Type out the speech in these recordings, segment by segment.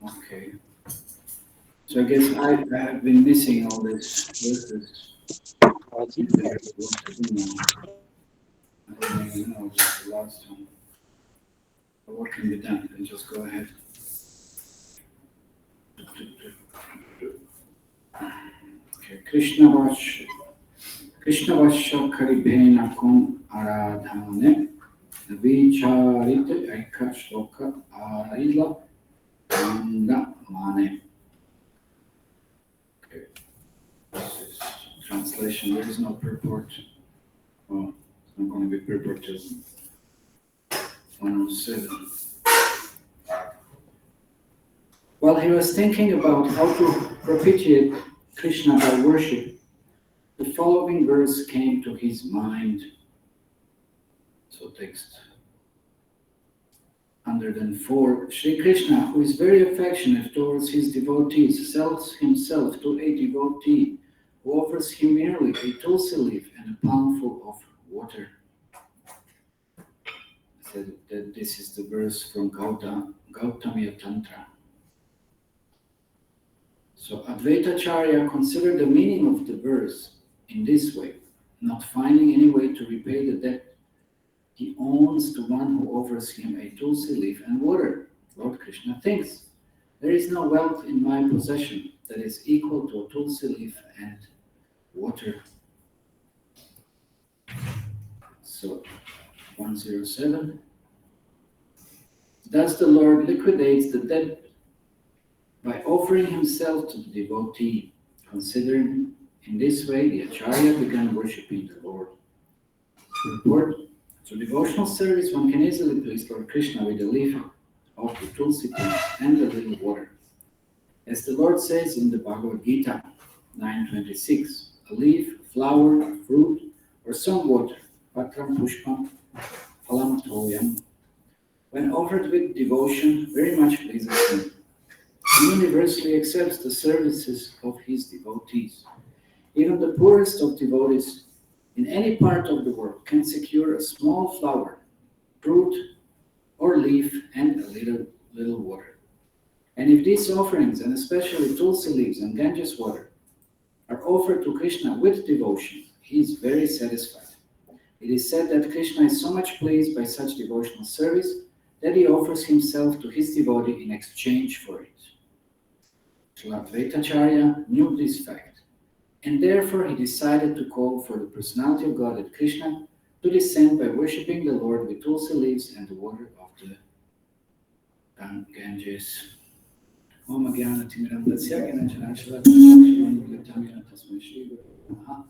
Okay. So I guess I have been missing all these verses. Figure out what to do now. I don't even know what's the last one. But what can be done? You can just go ahead. Okay. Krishna Vasha Karibhena Kum Aradhane Vicharit Eka Shloka Arila Anga Mane. Okay. This is translation. There is no purport. Oh, it's not going to be purported. 107. While he was thinking about how to propitiate Krishna by worship, the following verse came to his mind. So text 104. Sri Krishna, who is very affectionate towards his devotees, sells himself to a devotee who offers him merely a tulsi leaf and a palmful of water. I said that this is the verse from Gautamiya Tantra. So Advaitacharya considered the meaning of the verse in this way, not finding any way to repay the debt he owns to one who offers him a tulsi leaf and water. Lord Krishna thinks, there is no wealth in my possession that is equal to a tulsi leaf and water. So 107. Thus the Lord liquidates the debt by offering himself to the devotee. Considering in this way, the Acharya began worshipping the Lord. Report. Through devotional service, one can easily please Lord Krishna with the leaf of the tulsi plant and a little water. As the Lord says in the Bhagavad Gita 9:26, a leaf, flower, fruit, or some water, patram pushpam, phalam toyam, when offered with devotion, very much pleases him. He universally accepts the services of his devotees. Even the poorest of devotees in any part of the world can secure a small flower, fruit, or leaf and a little water. And if these offerings, and especially tulsi leaves and Ganges water, are offered to Krishna with devotion, he is very satisfied. It is said that Krishna is so much pleased by such devotional service that he offers himself to his devotee in exchange for it. Srila Advaitacharya knew this fact, and therefore he decided to call for the personality of Godhead Krishna to descend by worshipping the Lord with tulsi leaves and the water of the Ganges. Om Jnana Timirandasya Jnana Janachala Tamina Tasmai Shri Guru Namaha.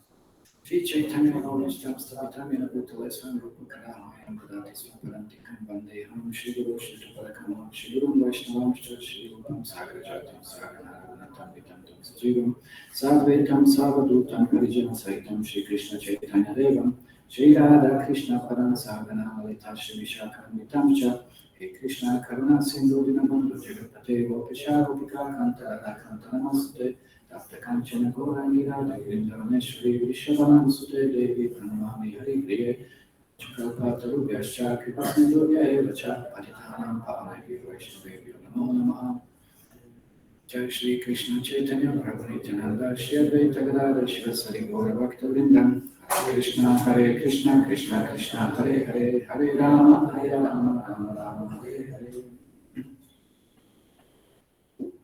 Shri Chaitanya Gaurishtam Stavitamina Bhutalesvam Rupakarahayam Kadati Svaparantikam Bandeham Shri Guru Shri Tuparakam Shri Guru Vaishnavam Shri Rupam Sagrajatam Saganaratam Vitam Srivam Sadvaitam Savadutam Harijana Saitam Shri Krishna Chaitanya Devam Shri Radha Krishna Paran Sagana Lalita Shri Vishakam Vitam Cha He Krishna Karuna Sindhu Dinabandhu Jagapate Gopisha Gopika Kanta Radha Kanta Namaste Tapta Kanchana Gaurani Radha Vrindavaneshwari Vishwavanam Sute Devi Pranamami Hari Priye Chakalpataru Vyascha Kripasnidurya Evacha Patitanam Pavanavi Vaishnavevi Namo Namaha Jai Shri Krishna Chaitanya Prabhu Nityananda Shri Advaita Gadadhar Shivasari Gaura Bhakta Vrindam Hare Krishna Krishna Krishna Hare Hare Hare Rama Rama Rama Hare Hare.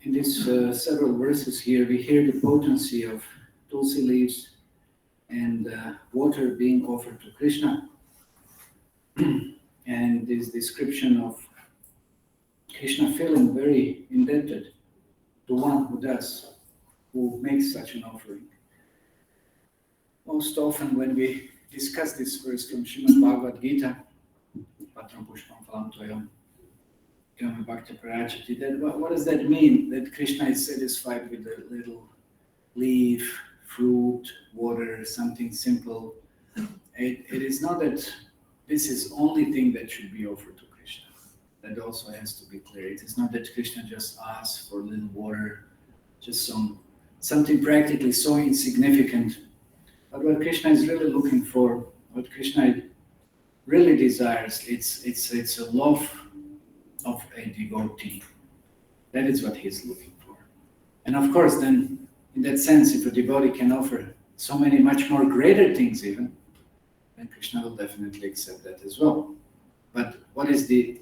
In these several verses here, we hear the potency of tulsi leaves and water being offered to Krishna, and this description of Krishna feeling very indebted to one who makes such an offering. Most often when we discuss this verse from Srimad Bhagavad Gita, Patram Pushpam Phalam Toyam, Bhakti Prajati, that what does that mean? That Krishna is satisfied with a little leaf, fruit, water, something simple. It is not that this is the only thing that should be offered to Krishna. That also has to be clear. It is not that Krishna just asks for a little water, just something practically so insignificant. But what Krishna is really looking for, what Krishna really desires, it's a love of a devotee. That is what he's looking for. And of course, then, in that sense, if a devotee can offer so many much more greater things even, then Krishna will definitely accept that as well. But what is the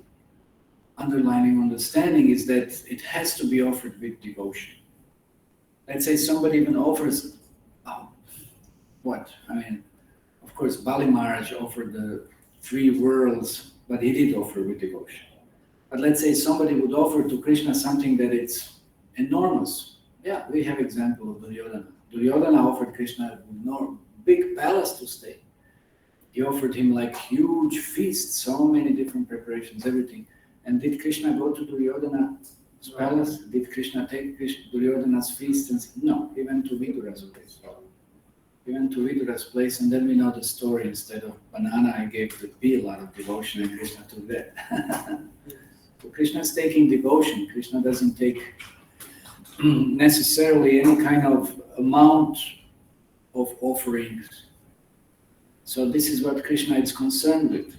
underlying understanding is that it has to be offered with devotion. Let's say somebody even offers, of course, Bali Maharaj offered the 3 worlds, but he did offer with devotion. But let's say somebody would offer to Krishna something that it's enormous. Yeah, we have example of Duryodhana. Duryodhana offered Krishna a big palace to stay. He offered him like huge feasts, so many different preparations, everything. And did Krishna go to Duryodhana's palace? Did Krishna take Duryodhana's feast? And no, he went to Vidura's place. He went to Vidura's place, and then we know the story. Instead of banana, I gave the peel out of devotion, and Krishna took that. So Krishna is taking devotion. Krishna doesn't take necessarily any kind of amount of offerings. So this is what Krishna is concerned with.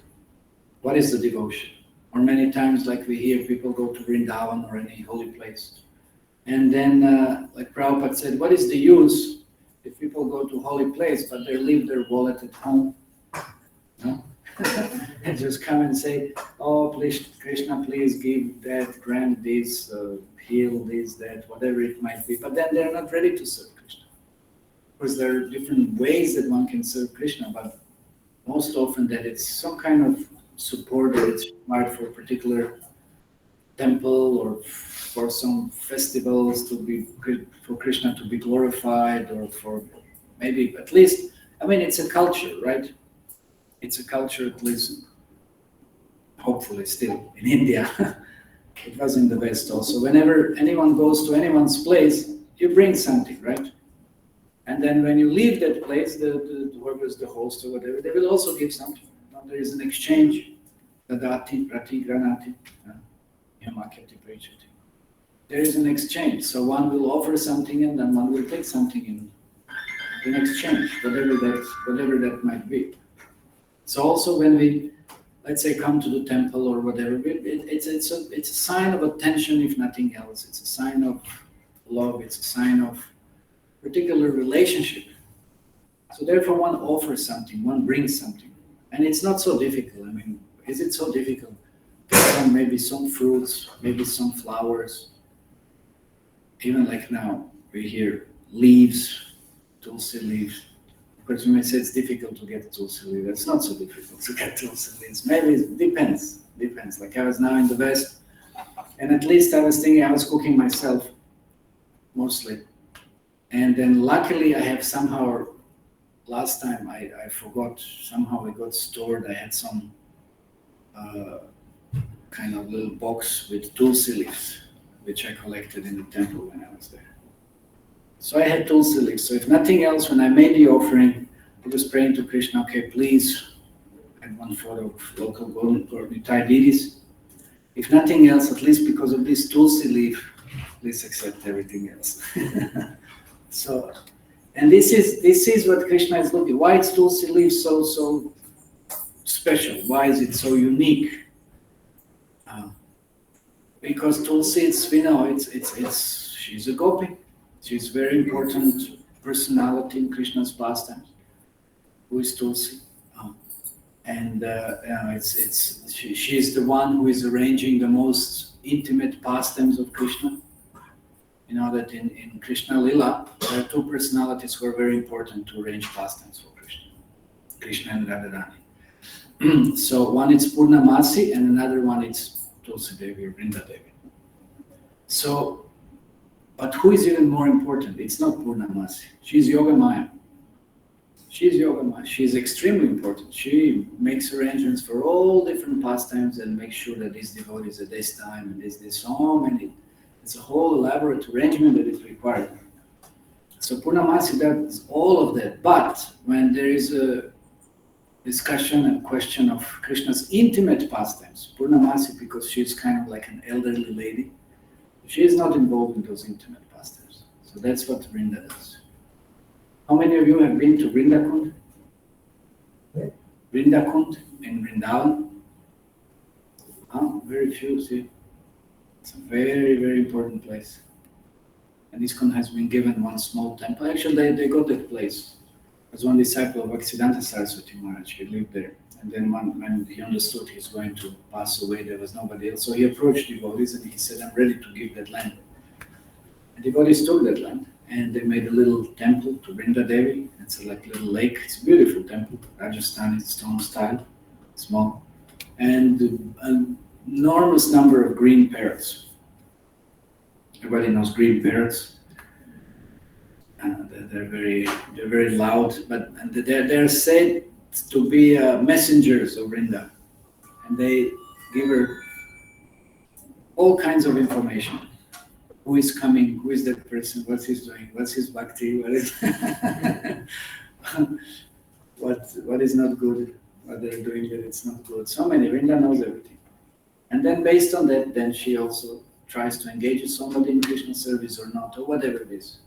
What is the devotion? Or many times, like we hear, people go to Vrindavan or any holy place. And then, like Prabhupada said, what is the use if people go to holy place, but they leave their wallet at home? No? And just come and say, oh, please, Krishna, please give that, grant this, heal this, that, whatever it might be. But then they're not ready to serve Krishna. Of course, there are different ways that one can serve Krishna, but most often that it's some kind of support that it's required for a particular temple or for some festivals for Krishna to be glorified, or for maybe at least, it's a culture, right? It's a culture, at least, hopefully still in India. It was in the West also. Whenever anyone goes to anyone's place, you bring something, right? And then when you leave that place, whoever's the host or whatever, they will also give something. There is an exchange. Dadati, prati, granati, yamakati, prachati. There is an exchange. So one will offer something and then one will take something in exchange, whatever that might be. So also when we, let's say, come to the temple or whatever, it's a sign of attention, if nothing else. It's a sign of love. It's a sign of particular relationship. So therefore one offers something, one brings something. And it's not so difficult. Is it so difficult? Maybe some fruits, maybe some flowers. Even like now, we hear leaves, tulsi leaves. Of course, you may say it's difficult to get tulsi leaves. It's not so difficult to get tulsi leaves. Maybe it depends. Like I was now in the West, and at least I was thinking I was cooking myself, mostly. And then luckily I have somehow, last time I forgot, somehow it got stored. I had some kind of little box with tulsi leaves, which I collected in the temple when I was there. So I had tulsi leaves. So if nothing else, when I made the offering, I was praying to Krishna, okay, please, I had one photo of local Thai deities. If nothing else, at least because of this tulsi leaf, please accept everything else. So, and this is what Krishna is looking. Why is tulsi leaf so special? Why is it so unique? Because tulsi, she's a gopi. She's a very important personality in Krishna's pastimes. Who is Tulsi? She's the one who is arranging the most intimate pastimes of Krishna. You know that in Krishna Lila, there are 2 personalities who are very important to arrange pastimes for Krishna. Krishna and Radharani. So one is Purnamasi and another one is Tulsi Devi or Vrinda Devi. So, but who is even more important? It's not Purnamasi. She's Yogamaya. She's extremely important. She makes arrangements for all different pastimes and makes sure that this devotee is at this time and this so many. It's a whole elaborate arrangement that is required. So Purnamasi does all of that. But when there is a discussion and question of Krishna's intimate pastimes, Purnamasi, because she's kind of like an elderly lady, she is not involved in those intimate pastimes. So that's what Vrinda does. How many of you have been to Vrindakund? Yeah. Vrindakund in Vrindavan? Very few, see. It's a very, very important place. And ISKCON has been given one small temple. Actually, they got that place. As one disciple of Bhaktisiddhanta Saraswati Maharaj, he lived there. And then when he understood he's going to pass away, there was nobody else. So he approached devotees and he said, I'm ready to give that land. And devotees took that land and they made a little temple to Vrinda Devi. It's like a little lake. It's a beautiful temple, Rajasthani stone style, small. And an enormous number of green parrots. Everybody knows green parrots. They're very loud, but they're said to be messengers of Vrinda, and they give her all kinds of information. Who is coming? Who is that person? What's he doing? What's his bhakti? What is what is not good? What they're doing that it's not good. So many. Vrinda knows everything, and then based on that, then she also tries to engage with somebody in Krishna service or not, or whatever it is.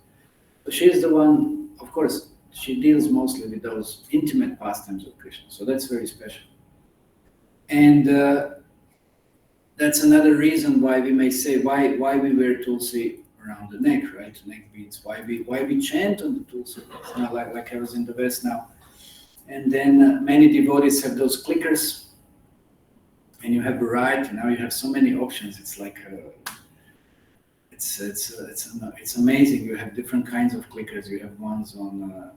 So she is the one, of course, she deals mostly with those intimate pastimes of Krishna. So that's very special. And that's another reason why we may say, why we wear tulsi around the neck, right? Neck beads. Why we chant on the tulsi. It's not like I was in the West now. And then many devotees have those clickers. And you have the right, and now you have so many options. It's like it's amazing. You have different kinds of clickers. You have ones on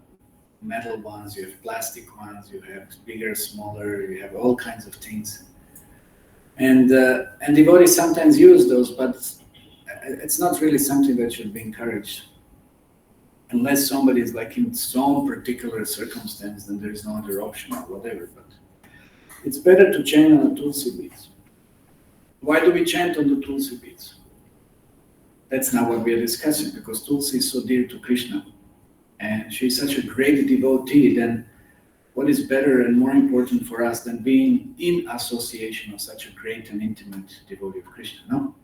metal ones, you have plastic ones, you have bigger, smaller, you have all kinds of things. And devotees sometimes use those, but it's not really something that should be encouraged. Unless somebody is like in some particular circumstance, then there is no other option or whatever. But it's better to chant on the tulsi beads. Why do we chant on the tulsi beads? That's not what we are discussing, because tulsi is so dear to Krishna. And she's such a great devotee, then what is better and more important for us than being in association of such a great and intimate devotee of Krishna? No.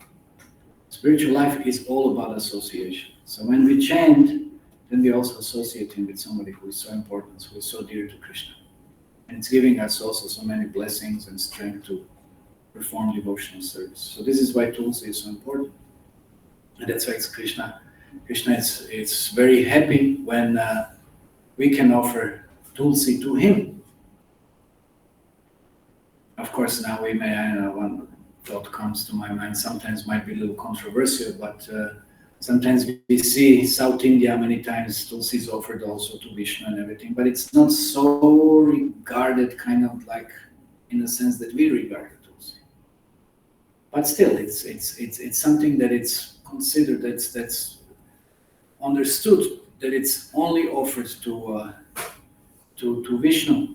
Spiritual life is all about association. So when we chant, then we also associate him with somebody who is so important, who is so dear to Krishna. And it's giving us also so many blessings and strength to perform devotional service. So this is why tulsi is so important. And that's why it's Krishna. Krishna is very happy when we can offer tulsi to him. Of course, now we may, I don't know, one thought comes to my mind, sometimes might be a little controversial, but sometimes we see South India many times tulsi is offered also to Vishnu and everything, but it's not so regarded kind of like in the sense that we regard tulsi. But still, it's something that it's considered, that's understood, that it's only offered to Vishnu.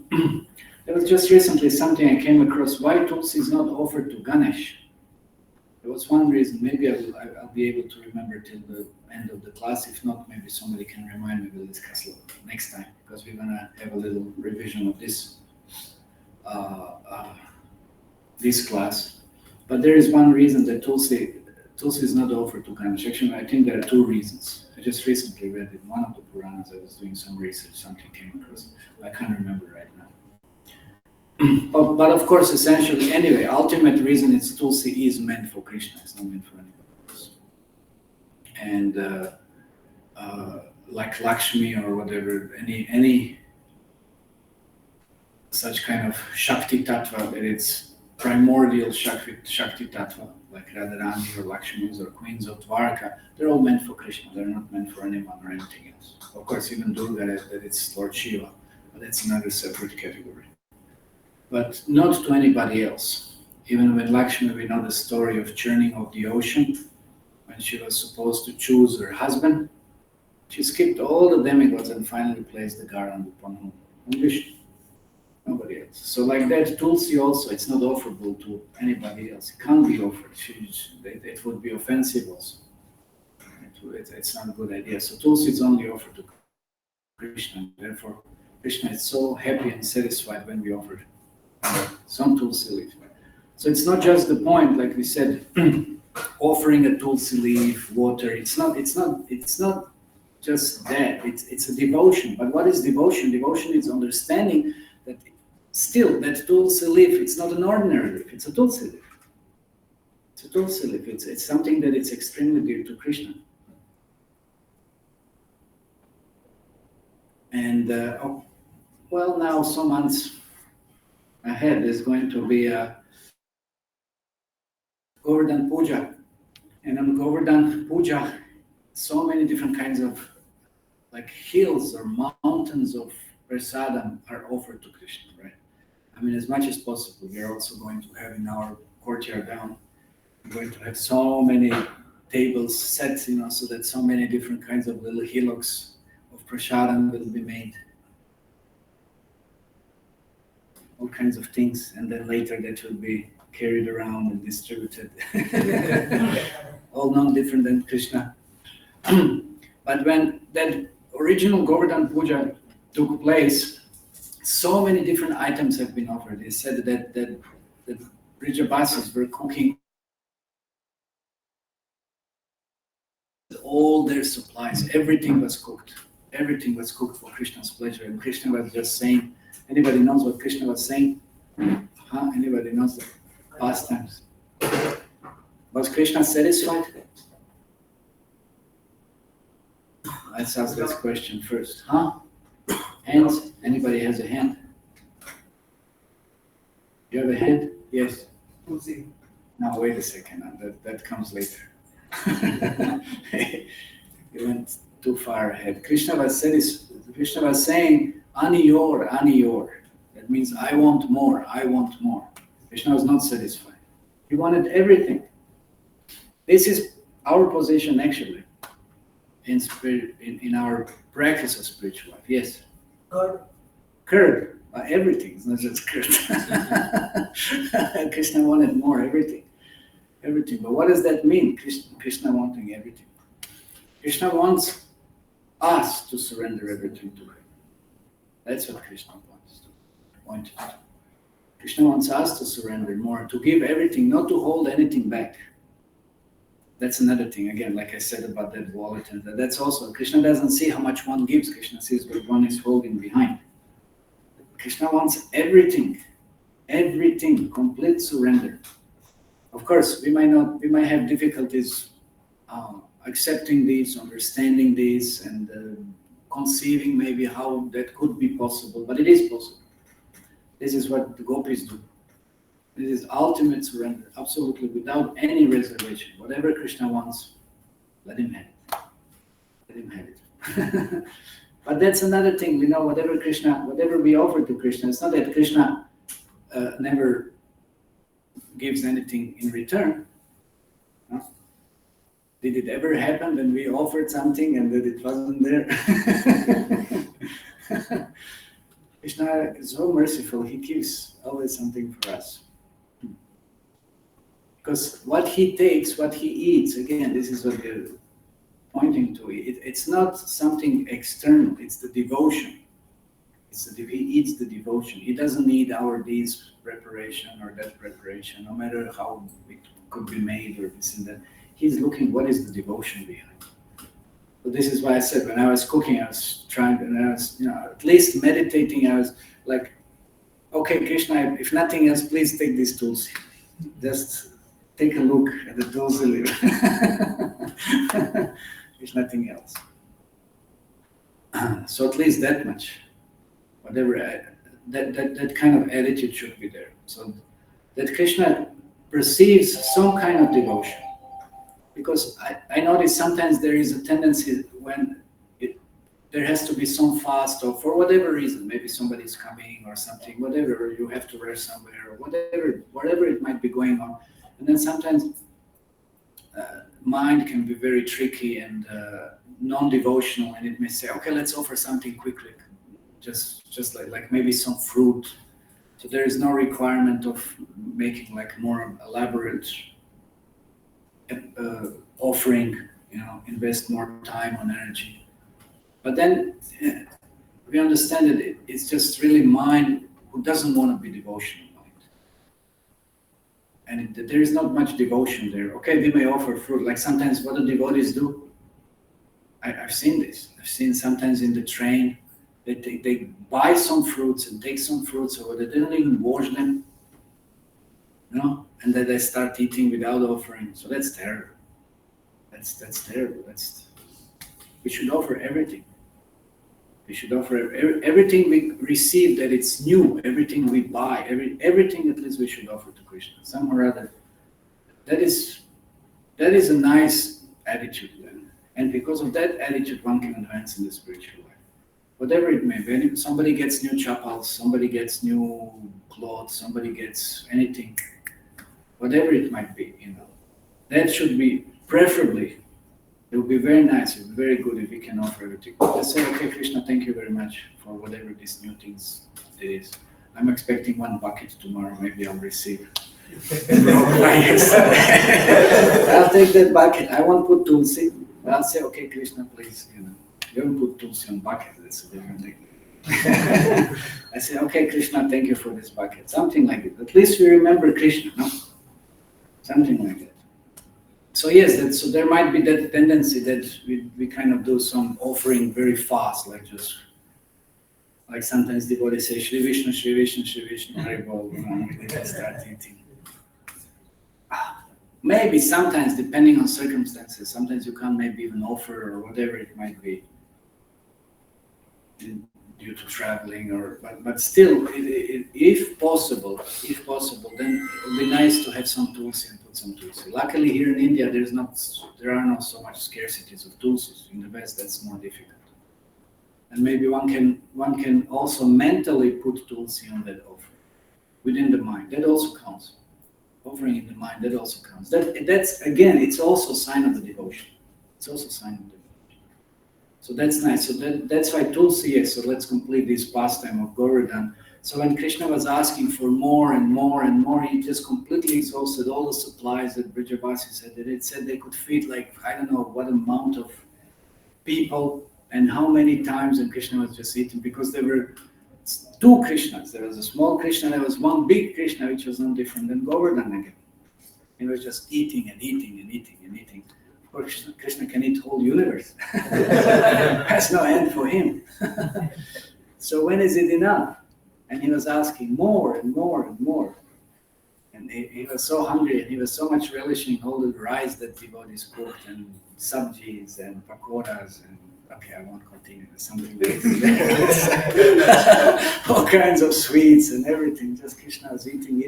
There was just recently something I came across, why tulsi is not offered to Ganesh. There was one reason, maybe I'll be able to remember till the end of the class. If not, maybe somebody can remind me, we'll discuss it next time, because we're gonna have a little revision of this this class. But there is one reason that tulsi is not offered to Ganesh. Actually, I think there are two reasons. I just recently read in one of the Puranas. I was doing some research, something came across. I can't remember right now. But of course, essentially, anyway, ultimate reason is tulsi is meant for Krishna. It's not meant for anybody else. And like Lakshmi or whatever, any such kind of Shakti Tattva, that it's primordial Shakti Tattva, like Radharani or Lakshmis or Queens of Dwarka, they're all meant for Krishna. They're not meant for anyone or anything else. Of course, even Durga, that it's Lord Shiva, but that's another separate category. But not to anybody else. Even with Lakshmi, we know the story of churning of the ocean. When she was supposed to choose her husband, she skipped all the demigods and finally placed the garland upon whom? On Vishnu. Nobody else. So like that, tulsi also, it's not offerable to anybody else. It can't be offered. It would be offensive also. It's not a good idea. So tulsi is only offered to Krishna. Therefore, Krishna is so happy and satisfied when we offer some tulsi leaf. So it's not just the point, like we said, offering a tulsi leaf, water. It's not just that. It's a devotion. But what is devotion? Devotion is understanding that still that tulsi leaf, it's not an ordinary leaf. It's a tulsi leaf. It's a tulsi leaf. It's something that it's extremely dear to Krishna. And well, now some months ahead there's going to be a Govardhan Puja. And on Govardhan Puja, so many different kinds of like hills or mountains of prasadam are offered to Krishna, right? I mean, as much as possible. We're also going to have in our courtyard down, we're going to have so many tables set, so that so many different kinds of little hillocks of prasadam will be made. All kinds of things, and then later that will be carried around and distributed. All non different than Krishna. But when that original Govardhan Puja took place, so many different items have been offered. It said that Brijabasis were cooking all their supplies. Everything was cooked. Everything was cooked for Krishna's pleasure. And Krishna was just saying, anybody knows what Krishna was saying? Anybody knows the pastimes? Was Krishna satisfied? Let's ask this question first. Hands? Anybody has a hand? You have a hand? Yes. Now wait a second. That comes later. You went too far ahead. Krishna was saying, Aniyor, Aniyor. That means I want more, I want more. Krishna was not satisfied. He wanted everything. This is our position actually in our practice of spiritual life. Yes? Curd. Everything. It's not just curd. Krishna wanted more, everything. Everything. But what does that mean? Krishna wanting everything. Krishna wants us to surrender everything to him. That's what Krishna wanted to do. Krishna wants us to surrender more, to give everything, not to hold anything back. That's another thing, again, like I said about that wallet, and that's also, Krishna doesn't see how much one gives, Krishna sees what one is holding behind. Krishna wants everything, complete surrender. Of course, we might have difficulties accepting this, understanding this, and conceiving maybe how that could be possible, but it is possible. This is what the gopis do. This is ultimate surrender, absolutely without any reservation. Whatever Krishna wants, let him have it. Let him have it. But that's another thing, whatever we offer to Krishna, it's not that Krishna never gives anything in return. No? Did it ever happen when we offered something and that it wasn't there? Krishna is so merciful, he gives always something for us. Because what he takes, what he eats, again, this is what we're pointing to. It's not something external, it's the devotion. He eats the devotion. He doesn't need this preparation or that preparation, no matter how it could be made or this and that. He's looking what is the devotion behind. So this is why I said when I was cooking, I was trying, and I was, at least meditating. I was like, okay, Krishna, if nothing else, please take these tools. Just take a look at the tools. There's nothing else. So at least that much, whatever that kind of attitude should be there. So that Krishna perceives some kind of devotion. Because I notice sometimes there is a tendency when there has to be some fast, or for whatever reason, maybe somebody's coming or something, whatever, or you have to rest somewhere, or whatever it might be going on. And then sometimes mind can be very tricky and non-devotional, and it may say, okay, let's offer something quickly, just like maybe some fruit. So there is no requirement of making like more elaborate offering, invest more time and energy. But then we understand that it's just really mind who doesn't want to be devotional mind. And there is not much devotion there. Okay, we may offer fruit, like sometimes what the devotees do. I've seen this. I've seen sometimes in the train, they buy some fruits and take some fruits, or they don't even wash them. no? And then they start eating without offering. So that's terrible. That's terrible. We should offer everything. We should offer everything we receive that it's new, everything we buy, everything at least we should offer to Krishna, somehow or other. That is a nice attitude then. And because of that attitude, one can advance in the spiritual life. Whatever it may be. Somebody gets new chapels, somebody gets new clothes, somebody gets anything, whatever it might be, That should be, preferably, it would be very nice, it would be very good if we can offer everything. Let's say, okay, Krishna, thank you very much for whatever these new things it is. I'm expecting 1 bucket tomorrow, maybe I'll receive. I'll take that bucket. I won't put tulsi. I'll say, okay, Krishna, please, you don't put tulsi on bucket, that's a different thing. I say, okay, Krishna, thank you for this bucket. Something like it. At least we remember Krishna, no? Something like that. So yes, so there might be that tendency that we kind of do some offering very fast, like sometimes devotees say, Shri Vishnu, Shri Vishnu, Shri Vishnu, Hari Bol, we start eating. Maybe sometimes, depending on circumstances, sometimes you can't maybe even offer or whatever it might be due to traveling, but still, if possible, then it would be nice to have some tulsi and put some tulsi. Luckily, here in India, there are not so much scarcities of tulsis. In the West, that's more difficult. And maybe one can also mentally put tulsi on that offering within the mind. That also counts. Offering in the mind, that also counts. That's again, it's also a sign of the devotion. It's also a sign of the devotion. So that's nice. So that's why tulsi, yes, so let's complete this pastime of Govardhan. So when Krishna was asking for more and more and more, he just completely exhausted all the supplies that Brajavasi said. That it said they could feed I don't know what amount of people and how many times, and Krishna was just eating, because there were 2 Krishnas. There was a small Krishna, there was one big Krishna, which was no different than Govardhan again. He was just eating and eating and eating and eating. Of course, Krishna can eat whole universe. There's no end for him. So when is it enough? And he was asking more and more and more. And he was so hungry, and he was so much relishing all the rice that devotees cooked, and sabjis and pakoras, and okay, I won't continue. There's something all kinds of sweets and everything. Just Krishna was eating.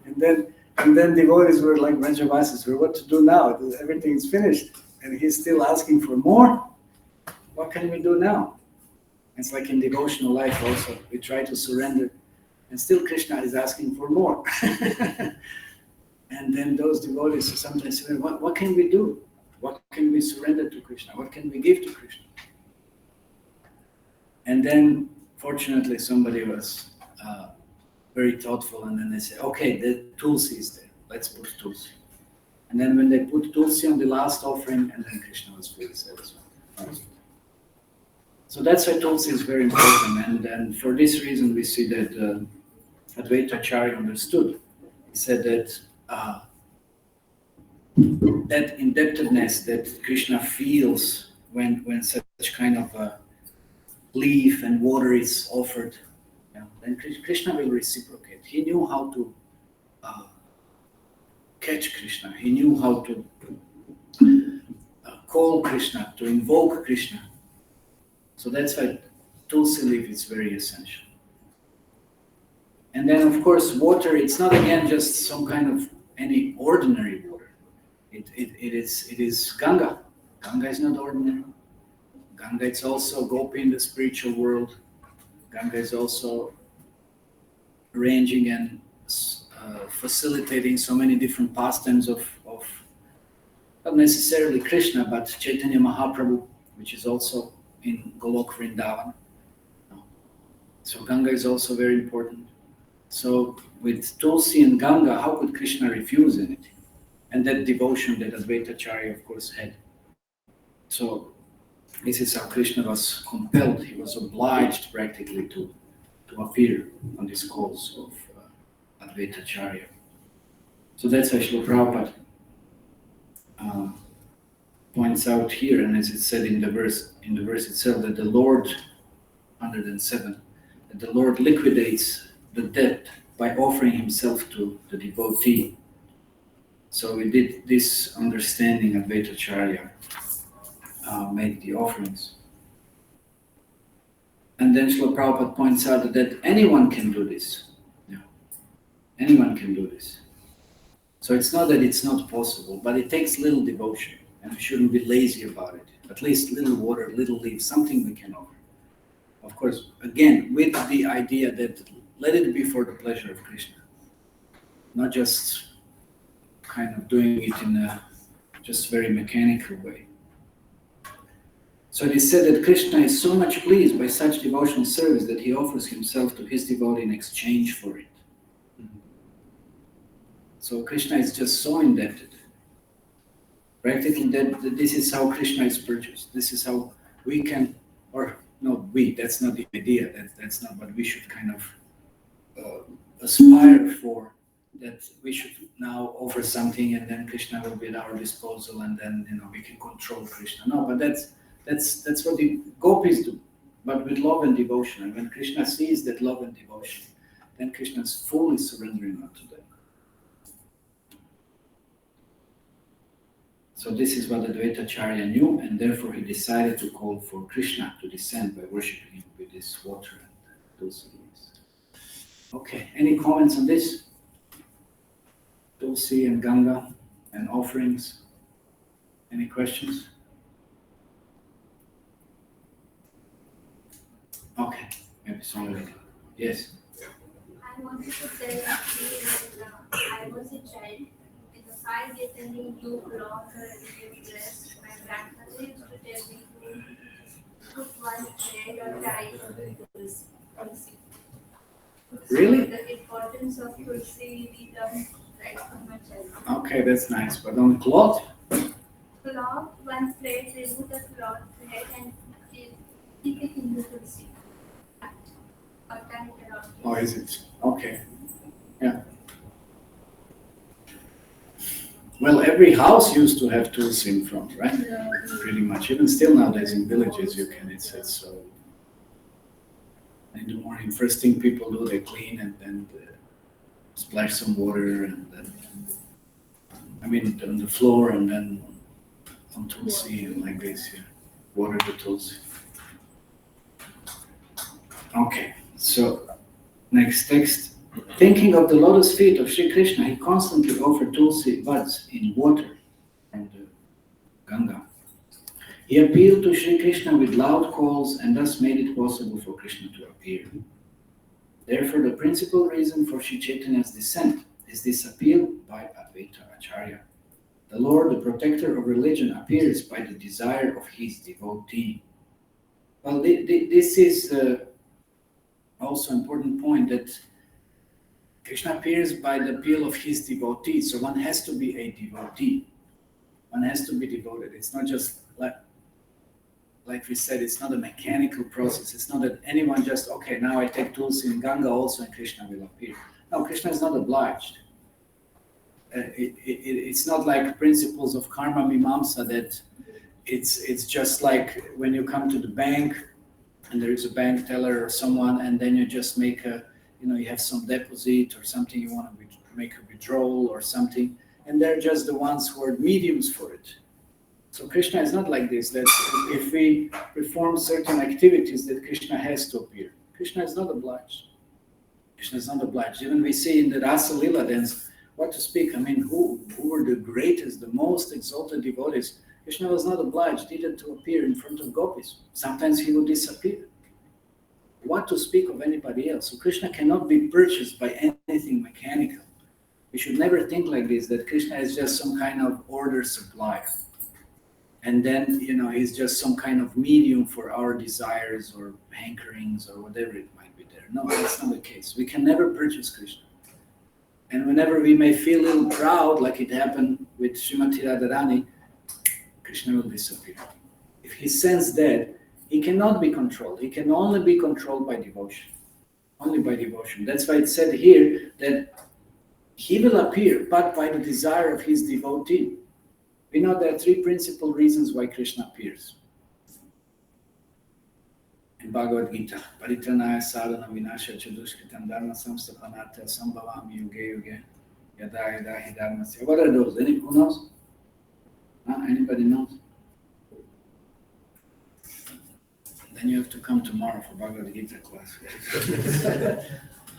And then devotees were like Brajavasis, what to do now? Everything is finished. And he's still asking for more. What can we do now? It's like in devotional life also. We try to surrender. And still Krishna is asking for more. And then those devotees sometimes say, what can we do? What can we surrender to Krishna? What can we give to Krishna? And then, fortunately, somebody was very thoughtful, and then they said, okay, the tulsi is there. Let's put tulsi. And then when they put tulsi on the last offering, and then Krishna was fully satisfied. So that's why tulsi is very important. And for this reason, we see that Advaita Acharya understood. He said that that indebtedness that Krishna feels when such kind of a leaf and water is offered, then Krishna will reciprocate. He knew how to catch Krishna. He knew how to call Krishna, to invoke Krishna. So that's why tulsi leaf is very essential. And then, of course, water, it's not again just some kind of any ordinary water. It is Ganga. Ganga is not ordinary. Ganga is also Gopi in the spiritual world. Ganga is also arranging and facilitating so many different pastimes of not necessarily Krishna, but Chaitanya Mahaprabhu, which is also in Golok Vrindavan. So Ganga is also very important. So with Tulsi and Ganga, how could Krishna refuse anything? And that devotion that Advaita Acharya, of course, had. So this is how Krishna was compelled. He was obliged practically to appear on these calls of Advaita Acharya. So that's why Srila Prabhupada points out here, and as it said in the verse itself, that the Lord, 107, that the Lord liquidates the debt by offering himself to the devotee. So we did this understanding of Advaitacharya, made the offerings. And then Srila Prabhupada points out that anyone can do this. Yeah. Anyone can do this. So it's not that it's not possible, but it takes little devotion, and we shouldn't be lazy about it. At least little water, little leaves, something we can offer. Of course, again, with the idea that let it be for the pleasure of Krishna, not just kind of doing it in a just very mechanical way. So it is said that Krishna is so much pleased by such devotional service that he offers himself to his devotee in exchange for it. So Krishna is just so indebted. Practically, this is how Krishna is purchased. This is how we can, or no, that's not the idea. That's not what we should kind of aspire for. That we should now offer something and then Krishna will be at our disposal and then we can control Krishna. No, but that's what the gopis do, but with love and devotion. And when Krishna sees that love and devotion, then Krishna is fully surrendering unto them. So this is what Advaitacharya knew, and therefore he decided to call for Krishna to descend by worshipping him with this water and tulsi leaves. Okay, any comments on this? Tulsi and Ganga and offerings. Any questions? Okay, maybe someone later. Yes. I wanted to tell you that I was a child. In the 5 days ending blue cloth or a dress, my grandmother used to tell me to put one thread or tie on tulsi. Really? So the importance of tulsi we learned right from my childhood. Okay, that's nice. But on cloth? Cloth, one thread, remove the cloth thread and keep it in the tulsi. Or tie it around. Or is it? Okay. Yeah. Well, every house used to have tulsi in front, right? Yeah. Pretty much. Even still nowadays in villages you can, it's so. In the morning, first thing people do, they clean and then splash some water and then, on the floor and then on tulsi and like this, yeah. Water the tulsi. Okay, so next text. Thinking of the lotus feet of Sri Krishna, he constantly offered tulsi buds in water from the Ganga. He appealed to Sri Krishna with loud calls and thus made it possible for Krishna to appear. Therefore, the principal reason for Sri Chaitanya's descent is this appeal by Advaita Acharya. The Lord, the protector of religion, appears by the desire of his devotee. Well, this is also an important point that Krishna appears by the appeal of his devotee. So one has to be a devotee. One has to be devoted. It's not just like we said, it's not a mechanical process. It's not that anyone just, okay, now I take tulsi and Ganga also and Krishna will appear. No, Krishna is not obliged. It's not like principles of karma mimamsa that it's just like when you come to the bank and there is a bank teller or someone and then you just make you have some deposit or something, you want to make a withdrawal or something, and they're just the ones who are mediums for it. So Krishna is not like this, that if we perform certain activities that Krishna has to appear. Krishna is not obliged. Krishna is not obliged. Even we see in the Rasa Lila dance, what to speak, who were the greatest, the most exalted devotees? Krishna was not obliged either to appear in front of gopis. Sometimes he would disappear. What to speak of anybody else? So Krishna cannot be purchased by anything mechanical. We should never think like this, that Krishna is just some kind of order supplier. And then, he's just some kind of medium for our desires or hankerings or whatever it might be there. No, that's not the case. We can never purchase Krishna. And whenever we may feel a little proud, like it happened with Srimati Radharani, Krishna will disappear. If he sends that, he cannot be controlled. He can only be controlled by devotion. Only by devotion. That's why it said here that he will appear, but by the desire of his devotee. We know there are 3 principal reasons why Krishna appears. And Bhagavad Gita. Paritranaya sadhana vinasha chadushkritam dharma samsthapanatya sambhavami yuge yuge yada yada hi dharmasya. What are those? Who knows? Anybody knows? Then you have to come tomorrow for Bhagavad Gita class.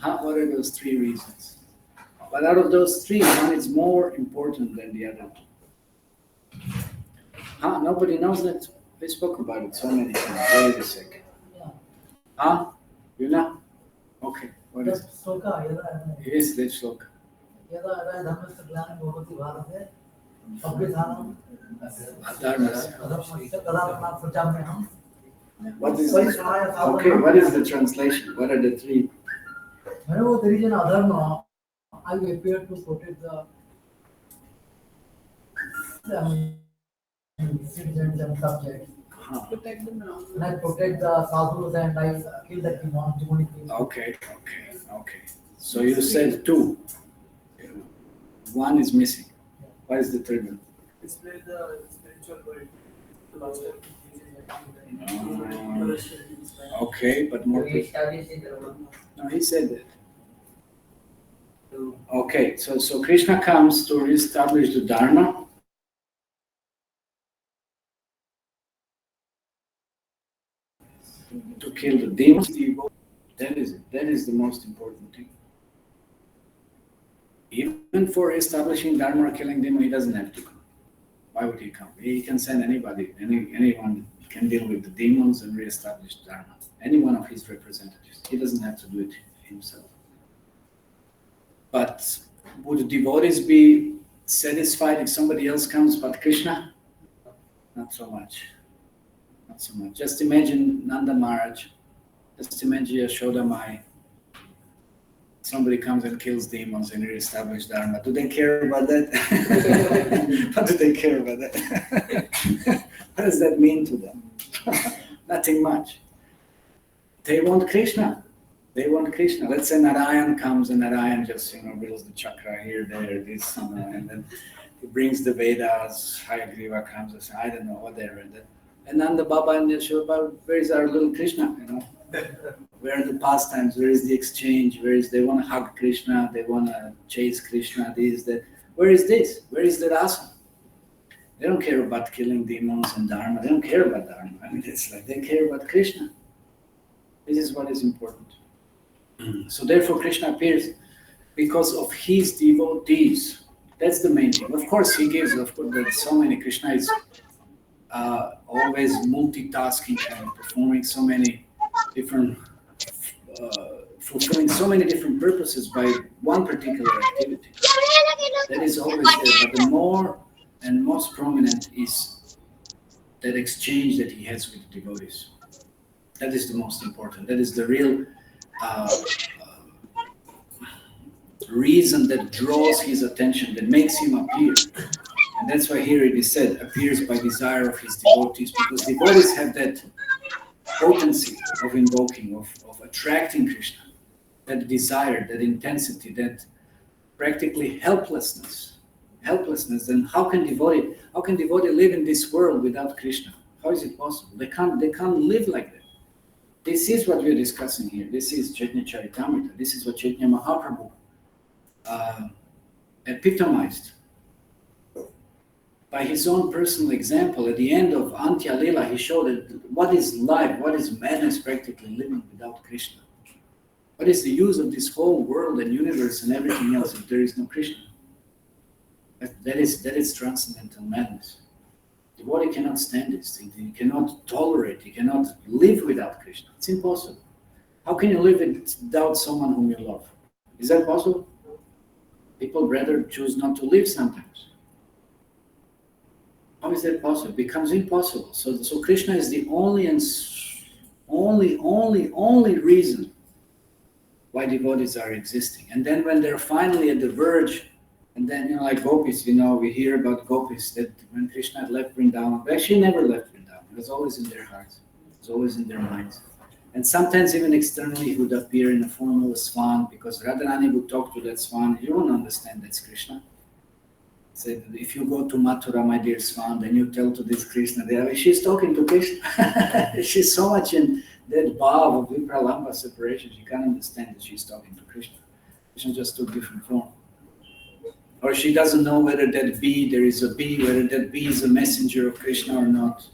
What are those 3 reasons? But out of those 3, one is more important than the other. Nobody knows that? We spoke about it so many times. Wait a second. You know? Okay. What is it? Yes, let's look. What is this? Okay, what is the translation? What are the 3? Whenever there is an adharma, I appear to protect the citizens and subjects. Protect them now. And I protect the sadhus and I kill the demonic people. Okay. So you said 2. 1 is missing. What is the 3rd one? Display the spiritual world. Okay, but more. No, he said that. Okay, so Krishna comes to reestablish the Dharma. To kill the demons. That is it. That is the most important thing. Even for establishing Dharma or killing demons, he doesn't have to come. Why would he come? He can send anybody. Anyone can deal with the demons and reestablish Dharma. Any one of his representatives. He doesn't have to do it himself. But would devotees be satisfied if somebody else comes but Krishna? Not so much. Not so much. Just imagine Nanda Maharaj. Just imagine Yashoda Mai. Somebody comes and kills demons and reestablishes Dharma. Do they care about that? What do they care about that? What does that mean to them? Nothing much. They want Krishna. They want Krishna. Let's say Narayan comes and Narayan just builds the chakra here, there, this, and then he brings the Vedas. Hayagriva comes and says, I don't know, whatever. And Nanda Baba and Yashoda, where is our little Krishna? Where are the pastimes? Where is the exchange? They want to hug Krishna? They want to chase Krishna? This, that. Where is this? Where is the rasa? They don't care about killing demons and Dharma. They don't care about Dharma. It's like they care about Krishna. This is what is important. So therefore Krishna appears because of his devotees. That's the main thing. Of course he gives, there's so many. Krishna is always multitasking and performing so many different, fulfilling so many different purposes by one particular activity. That is always there, but the more and most prominent is that exchange that he has with the devotees. That is the most important. That is the real reason that draws his attention, that makes him appear. And that's why here it is said, appears by desire of his devotees, because devotees have that potency of invoking, of attracting Krishna, that desire, that intensity, that practically helplessness. And how can devotee live in this world without Krishna? How is it possible? They can't live like that. This is what we're discussing here. This is Chaitanya Charitamrita. This is what Chaitanya Mahaprabhu epitomized. By his own personal example, at the end of Antya Lila, he showed that what is life, what is madness practically living without Krishna. What is the use of this whole world and universe and everything else if there is no Krishna? That is transcendental madness. The devotee cannot stand this thing. He cannot tolerate, he cannot live without Krishna. It's impossible. How can you live without someone whom you love? Is that possible? People rather choose not to live sometimes. How is that possible? It becomes impossible. So Krishna is the only reason why devotees are existing. And then when they're finally at the verge, and then, like gopis, we hear about gopis that when Krishna had left Vrindavan, but actually never left Vrindavan. It was always in their hearts. It was always in their minds. And sometimes even externally he would appear in the form of a swan, because Radharani would talk to that swan. You won't understand that's Krishna. Said, if you go to Mathura, my dear swan, then you tell to this Krishna, she's talking to Krishna. She's so much in that bhav of Vipralamba separation, she can't understand that she's talking to Krishna. Krishna just took different form. Or she doesn't know whether that bee, there is a bee, whether that bee is a messenger of Krishna or not.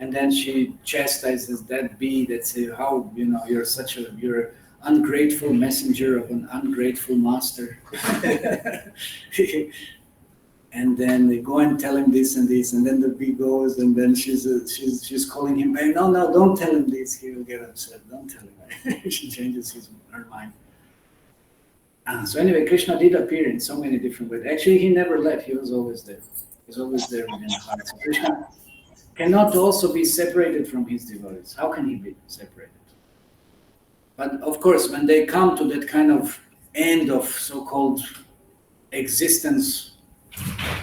And then she chastises that bee that says, how, you're an ungrateful messenger of an ungrateful master. And then they go and tell him this and this, and then the bee goes, and then she's calling him back. No, don't tell him this, he will get upset. Don't tell him. She changes her mind. So anyway, Krishna did appear in so many different ways. Actually, he never left. He was always there. He was always there within the heart. So Krishna cannot also be separated from his devotees. How can he be separated? But of course, when they come to that kind of end of so-called existence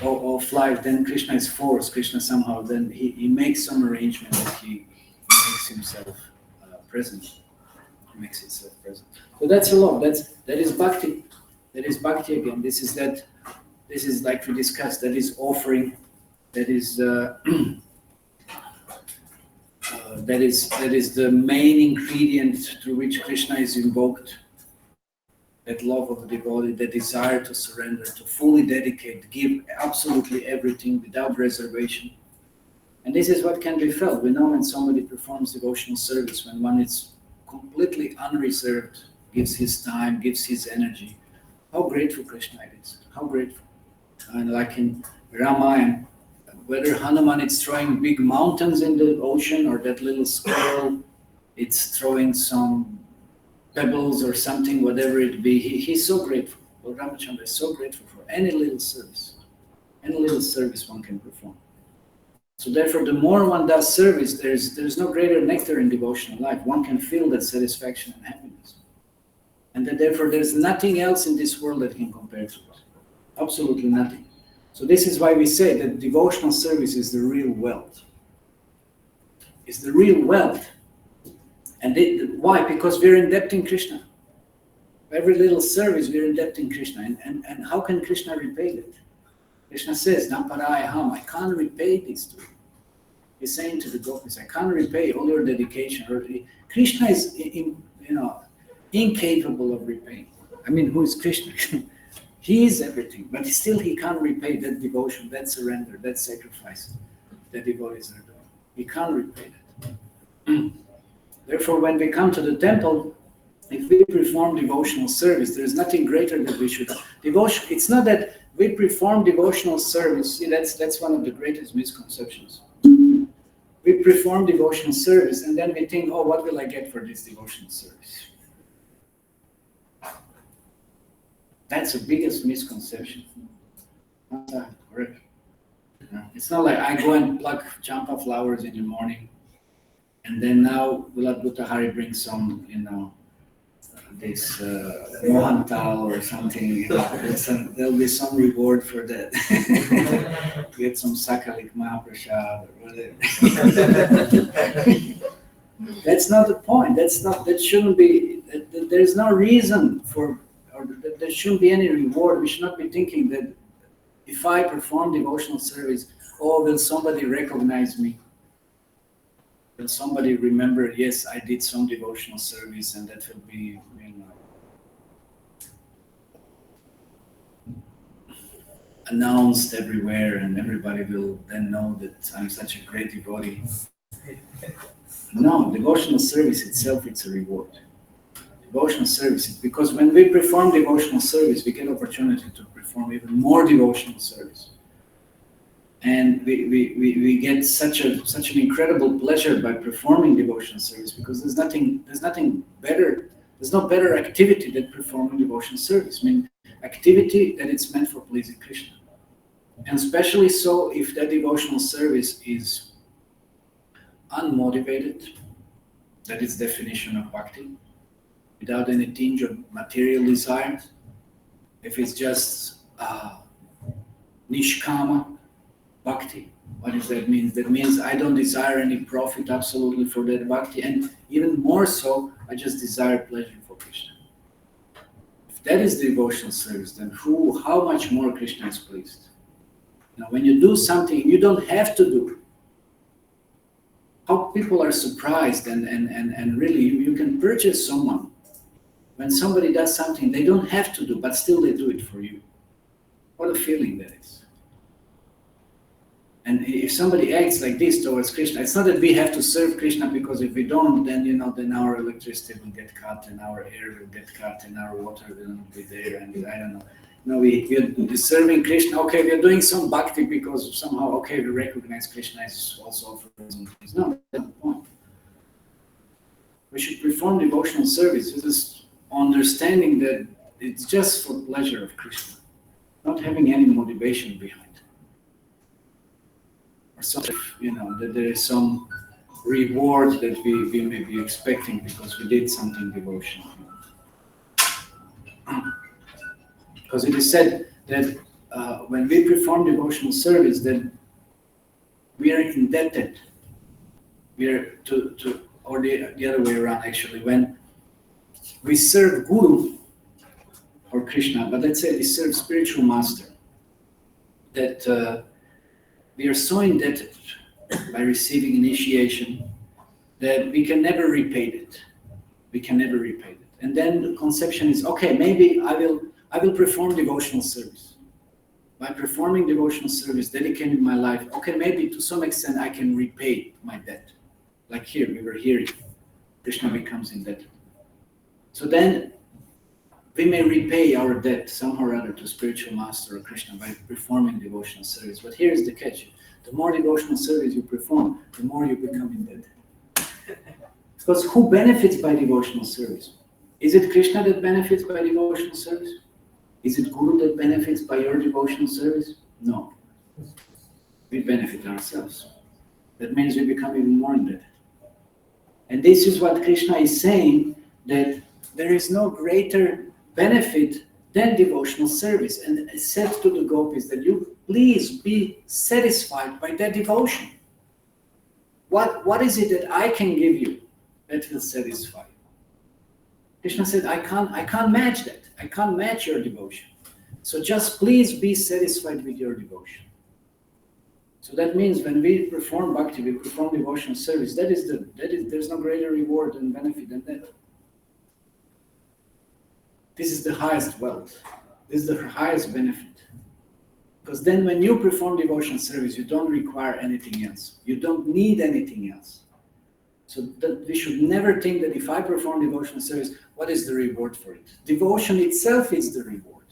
of life, then Krishna is forced. Krishna somehow, then he makes some arrangement that he makes himself present. He makes himself present. So that's a love. That is bhakti. That is bhakti again. This is like we discussed. That is offering. That is that is the main ingredient through which Krishna is invoked. That love of the devotee, the desire to surrender, to fully dedicate, give absolutely everything without reservation. And this is what can be felt. We know when somebody performs devotional service, when one is completely unreserved, gives his time, gives his energy, how grateful Krishna is. How grateful. And like in Ramayana, whether Hanuman is throwing big mountains in the ocean or that little squirrel, it's throwing some pebbles or something, whatever it be, he's so grateful. Lord Ramachandra is so grateful for any little service one can perform. So therefore, the more one does service, there's no greater nectar in devotional life. One can feel that satisfaction and happiness. And that therefore, there's nothing else in this world that can compare to it. Absolutely nothing. So this is why we say that devotional service is the real wealth. It's the real wealth. And why? Because we're indebting Krishna. Every little service, we're indebting Krishna. And how can Krishna repay that? Krishna says, Naparayaham, I can't repay this to you. He's saying to the gopis, I can't repay all your dedication. Krishna is incapable of repaying. I mean, who is Krishna? He is everything, but still he can't repay that devotion, that surrender, that sacrifice that devotees are doing. He can't repay that. Therefore, when we come to the temple, if we perform devotional service, there is nothing greater that we should. Devotion. It's not that we perform devotional service. See, that's one of the greatest misconceptions. We perform devotional service, and then we think, oh, what will I get for this devotional service? That's the biggest misconception. Correct. It's not like I go and pluck champa flowers in the morning, and then now will Adbhuta Hari bring some, this mohantal or something. There'll be some reward for that. Get some sakalik mahaprasad or whatever. That's not the point. That shouldn't be. There's no reason for, or there shouldn't be any reward. We should not be thinking that if I perform devotional service, oh, will somebody recognize me? Will somebody remember, yes, I did some devotional service, and that will be, announced everywhere, and everybody will then know that I'm such a great devotee. No, devotional service itself, it's a reward. Devotional service, because when we perform devotional service, we get opportunity to perform even more devotional service. And we get such an incredible pleasure by performing devotional service, because there's nothing better, there's no better activity than performing devotional service. I mean, activity that it's meant for pleasing Krishna. And especially so if that devotional service is unmotivated, that is definition of bhakti, without any tinge of material desire. If it's just nishkama bhakti, what does that mean? That means I don't desire any profit absolutely for that bhakti, and even more so, I just desire pleasure for Krishna. If that is devotional service, then how much more Krishna is pleased? Now, when you do something you don't have to do, how people are surprised and really you can purchase someone. When somebody does something they don't have to do, but still they do it for you. What a feeling that is. And if somebody acts like this towards Krishna, it's not that we have to serve Krishna, because if we don't, then then our electricity will get cut, and our air will get cut, and our water will not be there, and I don't know. We're serving Krishna. Okay, we're doing some bhakti because somehow, okay, we recognize Krishna is also offering some things. No, that's not the point. We should perform devotional service with this understanding that it's just for pleasure of Krishna, not having any motivation behind. Or something, that there is some reward that we may be expecting because we did something devotional. Because it is said that when we perform devotional service, then we are indebted. We are or the other way around actually. When we serve Guru or Krishna, but let's say we serve spiritual master, that we are so indebted by receiving initiation that we can never repay it. We can never repay it. And then the conception is, okay, maybe I will perform devotional service. By performing devotional service, dedicating my life, okay, maybe to some extent I can repay my debt. Like here, we were hearing, Krishna becomes indebted. So then we may repay our debt somehow or other to spiritual master or Krishna by performing devotional service. But here is the catch. The more devotional service you perform, the more you become indebted. Because who benefits by devotional service? Is it Krishna that benefits by devotional service? Is it Guru that benefits by your devotional service? No. We benefit ourselves. That means we become even more indebted. And this is what Krishna is saying, that there is no greater benefit than devotional service. And it said to the gopis that you please be satisfied by that devotion. What is it that I can give you that will satisfy you? Krishna said, I can't match that. I can't match your devotion. So just please be satisfied with your devotion. So that means when we perform bhakti, we perform devotional service, there's no greater reward and benefit than that. This is the highest wealth. This is the highest benefit. Because then when you perform devotional service, you don't require anything else. You don't need anything else. So that we should never think that if I perform devotional service, what is the reward for it? Devotion itself is the reward.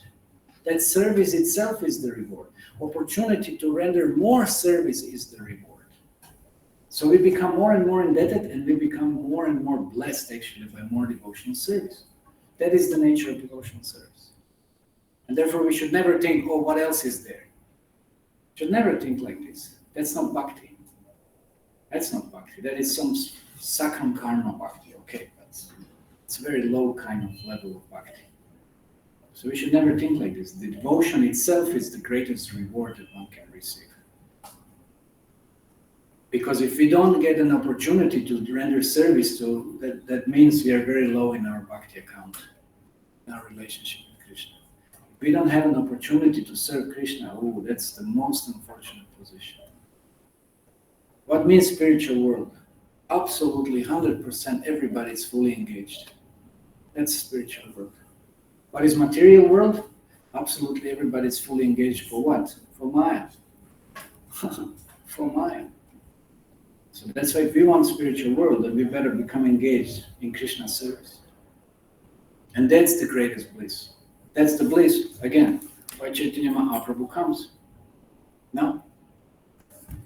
That service itself is the reward. Opportunity to render more service is the reward. So we become more and more indebted, and we become more and more blessed actually by more devotional service. That is the nature of devotional service. And therefore we should never think, oh, what else is there? Should never think like this. That's not bhakti. That's not bhakti. That is some sakram karma bhakti, okay, but it's a very low kind of level of bhakti. So we should never think like this. The devotion itself is the greatest reward that one can receive. Because if we don't get an opportunity to render service to, that means we are very low in our bhakti account, in our relationship with Krishna. If we don't have an opportunity to serve Krishna, that's the most unfortunate position. What means spiritual world? Absolutely 100% everybody is fully engaged. That's spiritual world. What is material world? Absolutely everybody is fully engaged for what? For Maya. For Maya. So that's why if we want spiritual world, then we better become engaged in Krishna's service. And that's the greatest bliss. That's the bliss, again, why Chaitanya Mahaprabhu comes. No.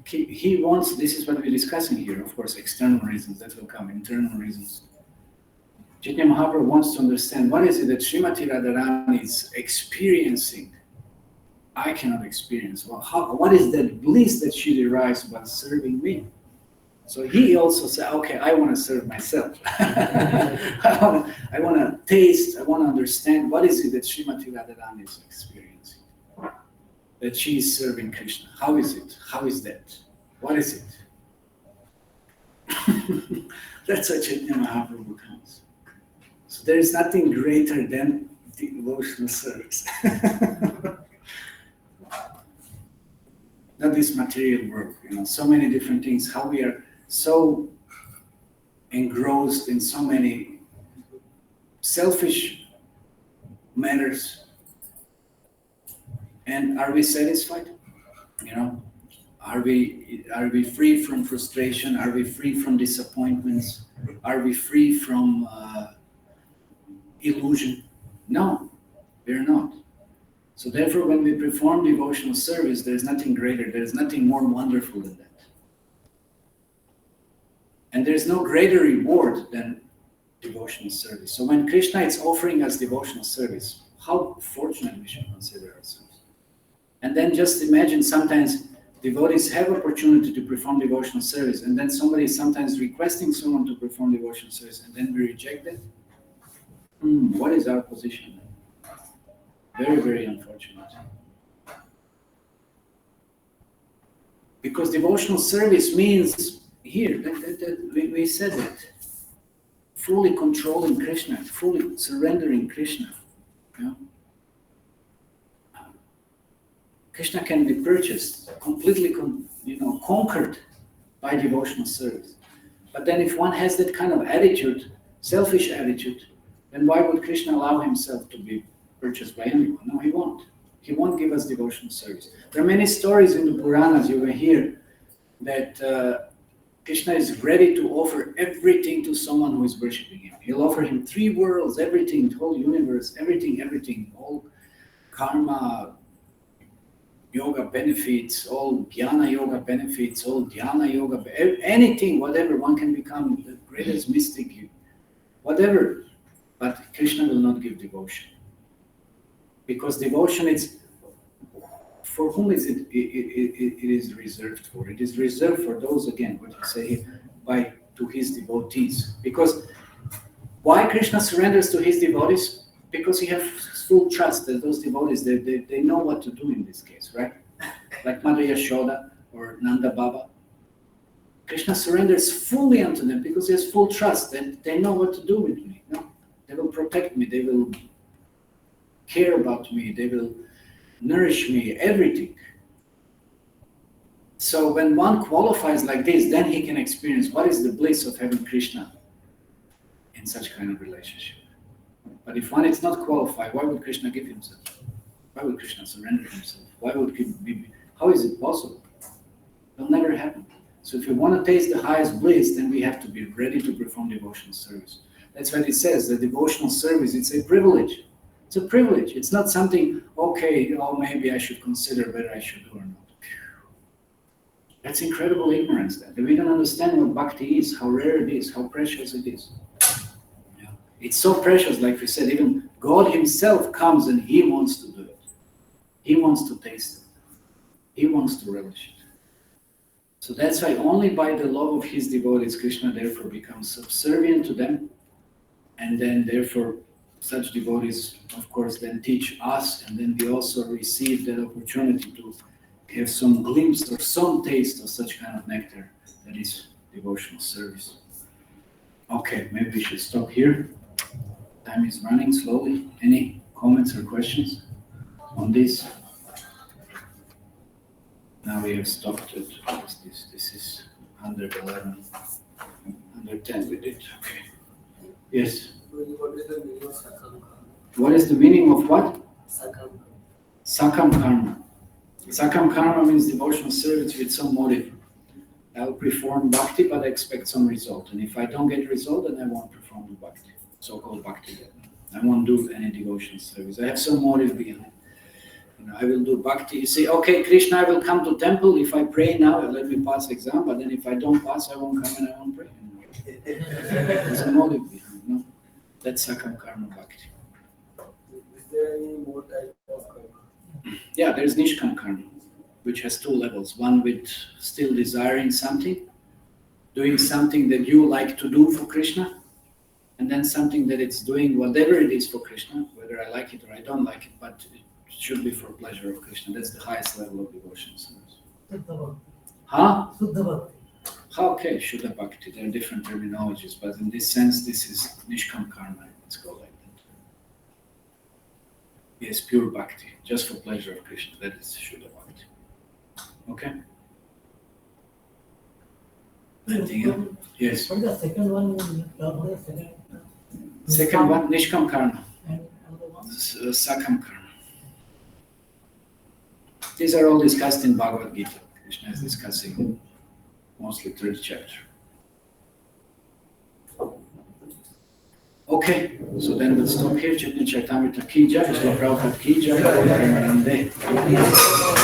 He wants, this is what we're discussing here, of course, external reasons, that will come, internal reasons. Chaitanya Mahaprabhu wants to understand what is it that Srimati Radharani is experiencing. I cannot experience. Well, what is that bliss that she derives by serving me? So he also said, okay, I want to serve myself. I want to taste, I want to understand what is it that Srimati Radharani is experiencing. That she is serving Krishna. How is it? How is that? What is it? That's how Chaitanya Mahaprabhu comes. So there is nothing greater than devotional service. Not this material work, so many different things, how we are so engrossed in so many selfish matters. And are we satisfied? You know, are we free from frustration? Are we free from disappointments? Are we free from illusion? No, we're not. So therefore, when we perform devotional service, there's nothing greater, there's nothing more wonderful than that. And there's no greater reward than devotional service. So when Krishna is offering us devotional service, how fortunate we should consider ourselves. And then just imagine, sometimes devotees have opportunity to perform devotional service, and then somebody is sometimes requesting someone to perform devotional service, and then we reject it. What is our position then? Very, very unfortunate. Because devotional service means, here, we said that, fully controlling Krishna, fully surrendering Krishna. You know? Krishna can be purchased, completely conquered by devotional service. But then if one has that kind of attitude, selfish attitude, then why would Krishna allow himself to be purchased by anyone? No, he won't. He won't give us devotional service. There are many stories in the Puranas, you will hear, that Krishna is ready to offer everything to someone who is worshipping him. He'll offer him 3 worlds, everything, the whole universe, everything, all karma, yoga benefits, all jnana yoga benefits, all dhyana yoga, anything, whatever, one can become the greatest mystic, whatever. But Krishna will not give devotion. Because devotion is, for whom is it is reserved for? It is reserved for those, again, what you say here, to his devotees. Because why Krishna surrenders to his devotees? Because he has full trust that those devotees, they know what to do in this case, right? Like Mother Yashoda or Nanda Baba. Krishna surrenders fully unto them because he has full trust that they know what to do with me. No? They will protect me, they will care about me, they will nourish me, everything. So when one qualifies like this, then he can experience what is the bliss of having Krishna in such kind of relationship. But if one is not qualified, why would Krishna give himself? Why would Krishna surrender himself? Why would he be? How is it possible? It will never happen. So if we want to taste the highest bliss, then we have to be ready to perform devotional service. That's what it says, that devotional service, it's a privilege. It's a privilege. It's not something, okay, maybe I should consider whether I should do or not. That's incredible ignorance, that we don't understand what bhakti is, how rare it is, how precious it is. Yeah. It's so precious, like we said, even God himself comes and he wants to do it. He wants to taste it. He wants to relish it. So that's why only by the love of his devotees, Krishna therefore becomes subservient to them, and then therefore such devotees, of course, then teach us, and then we also receive that opportunity to have some glimpse or some taste of such kind of nectar that is devotional service. Okay, maybe we should stop here. Time is running slowly. Any comments or questions on this? Now we have stopped it. This is 111. 110 we did. Okay. Yes. What is the meaning of Sakam Karma? What is the meaning of what? Sakam. Sakam karma. Sakam karma means devotional service with some motive. I will perform bhakti, but I expect some result. And if I don't get result, then I won't perform the bhakti, so-called bhakti. I won't do any devotional service. I have some motive behind. I will do bhakti. You say, okay, Krishna, I will come to temple. If I pray now, let me pass exam. But then if I don't pass, I won't come and I won't pray. There's a motive behind. No? That's Sakam karma bhakti. Is there any more type of karma? Yeah, there's Nishkam karma, which has 2 levels. One with still desiring something, doing something that you like to do for Krishna, and then something that it's doing whatever it is for Krishna, whether I like it or I don't like it, but it should be for pleasure of Krishna. That's the highest level of devotion service. Suddha Huh? Bhakti. Okay, Shuddha Bhakti. There are different terminologies, but in this sense, this is Nishkam karma. Let's go like that. Yes, pure Bhakti, just for pleasure of Krishna. That is Shuddha Bhakti. Okay? Anything else? Yes. What is the second one? What is the second? Second one, Nishkam Karma, And another one? Sakam Karma. These are all discussed in Bhagavad Gita. Krishna is discussing mostly third chapter. Okay, so then we'll stop here. Chaitanya Charitamrita ki jai, Srila Prabhupada ki jai, Prabhupada Namaste.